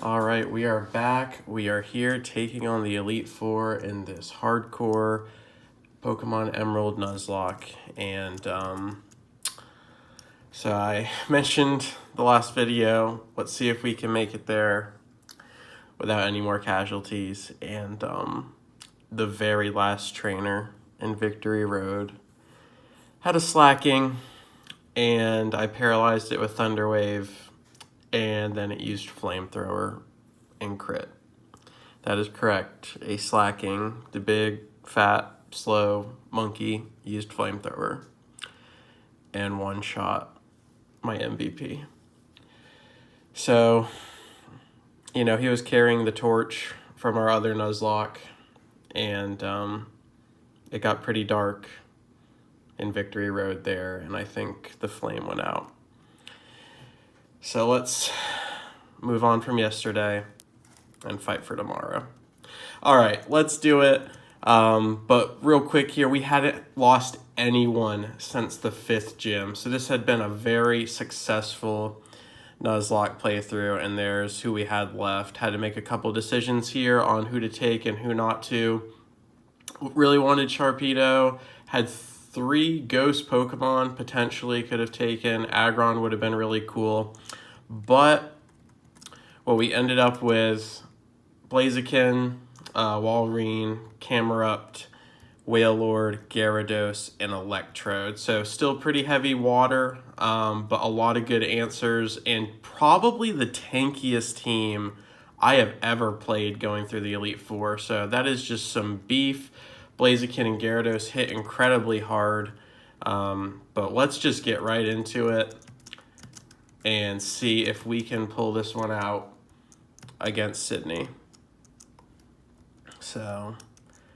All right, we are back. We are here taking on the Elite Four in this hardcore Pokemon Emerald Nuzlocke. And so I mentioned the last video, let's see if we can make it there without any more casualties. And the very last trainer in Victory Road had a Slaking, and I paralyzed it with Thunder Wave, and then it used Flamethrower and crit. That is correct. A Slaking, the big, fat, slow monkey, used Flamethrower and one-shot my MVP. So, he was carrying the torch from our other Nuzlocke, and it got pretty dark in Victory Road there, and I think the flame went out. So let's move on from yesterday and fight for tomorrow. All right, let's do it. But real quick here, we hadn't lost anyone since the 5th gym. So this had been a very successful Nuzlocke playthrough, and there's who we had left. Had to make a couple decisions here on who to take and who not to. Really wanted Sharpedo. Had 3 ghost Pokemon potentially could have taken. Aggron would have been really cool. But what we ended up with, Blaziken, Walrein, Camerupt, Wailord, Gyarados, and Electrode. So still pretty heavy water, but a lot of good answers, and probably the tankiest team I have ever played going through the Elite Four. So that is just some beef. Blaziken and Gyarados hit incredibly hard, but let's just get right into it and see if we can pull this one out against Sydney. So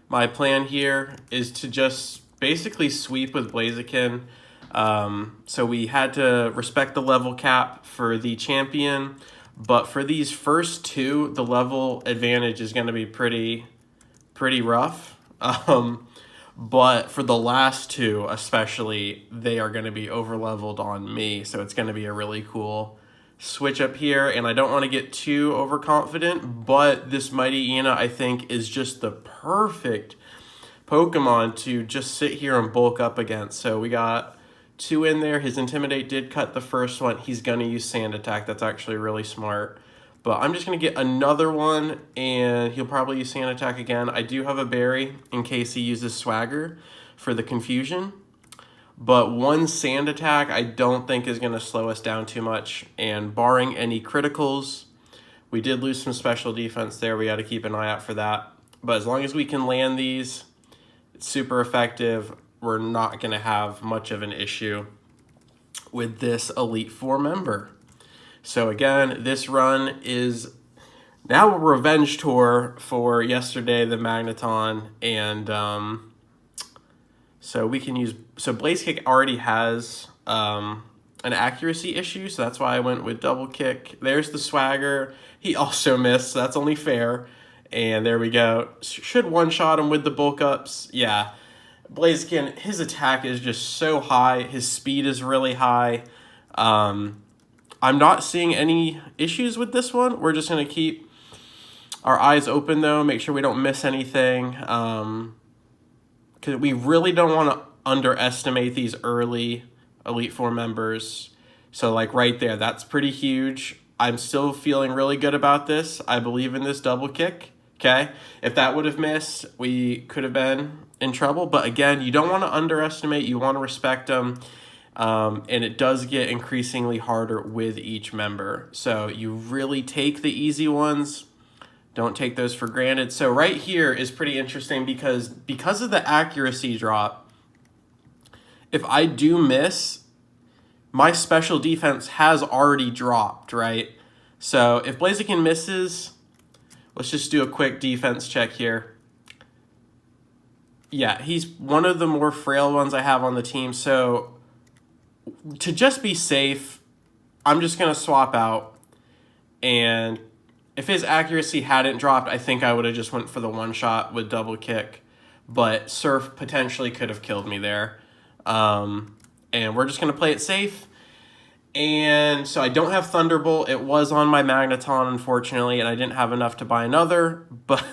my plan here is to just basically sweep with Blaziken. So we had to respect the level cap for the champion, but for these first 2, the level advantage is going to be pretty rough. But for the last 2 especially, they are going to be over-leveled on me, so it's going to be a really cool switch up here. And I don't want to get too overconfident, but this Mighty Ina, I think, is just the perfect Pokemon to just sit here and bulk up against. So we got 2 in there. His Intimidate did cut the first one. He's going to use Sand Attack. That's actually really smart. But I'm just going to get another one, and he'll probably use Sand Attack again. I do have a Berry in case he uses Swagger for the confusion. But 1 Sand Attack I don't think is going to slow us down too much. And barring any criticals, we did lose some special defense there. We got to keep an eye out for that. But as long as we can land these, it's super effective. We're not going to have much of an issue with this Elite Four member. So again, this run is now a revenge tour for yesterday, the Magneton, and so we can use, so Blaze Kick already has an accuracy issue, so that's why I went with Double Kick. There's the Swagger. He also missed, so that's only fair. And there we go. Should one-shot him with the bulk ups. Yeah, Blaziken, his attack is just so high. His speed is really high. I'm not seeing any issues with this one. We're just going to keep our eyes open, though, make sure we don't miss anything. Because we really don't want to underestimate these early Elite Four members. So, like, right there, that's pretty huge. I'm still feeling really good about this. I believe in this Double Kick, okay? If that would have missed, we could have been in trouble. But, again, you don't want to underestimate. You want to respect them. And it does get increasingly harder with each member. So you really take the easy ones. Don't take those for granted. So right here is pretty interesting because of the accuracy drop, if I do miss, my special defense has already dropped, right? So if Blaziken misses, let's just do a quick defense check here. Yeah, he's one of the more frail ones I have on the team. So to just be safe, I'm just going to swap out. And if his accuracy hadn't dropped, I think I would have just went for the one-shot with Double Kick. But Surf potentially could have killed me there. And we're just going to play it safe. And so I don't have Thunderbolt. It was on my Magneton, unfortunately, and I didn't have enough to buy another. But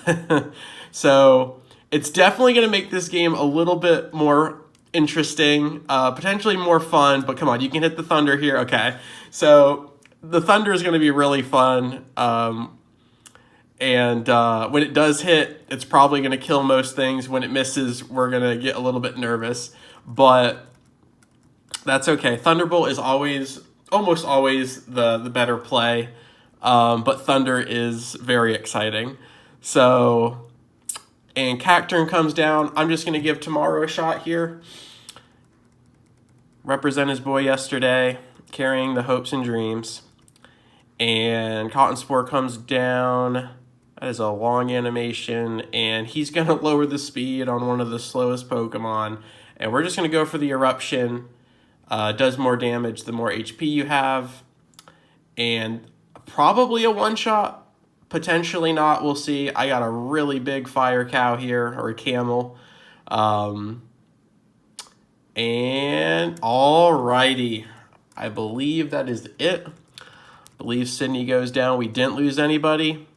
so it's definitely going to make this game a little bit more interesting, potentially more fun. But come on, you can hit the Thunder here. Okay, so the Thunder is going to be really fun. And when it does hit, it's probably going to kill most things. When it misses, we're going to get a little bit nervous. But that's okay. Thunderbolt is almost always the better play. But Thunder is very exciting. So, and Cacturn comes down. I'm just going to give Tomorrow a shot here. Represent his boy yesterday, carrying the hopes and dreams. And Cotton Spore comes down. That is a long animation, and he's going to lower the speed on one of the slowest Pokemon. And we're just going to go for the Eruption. Does more damage the more HP you have. And probably a one-shot, potentially not, we'll see. I got a really big Fire Cow here, or a Camel. And alrighty, I believe that is it. I believe Sydney goes down. We didn't lose anybody.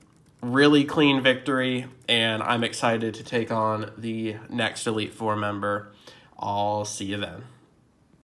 Really clean victory, and I'm excited to take on the next Elite Four member. I'll see you then.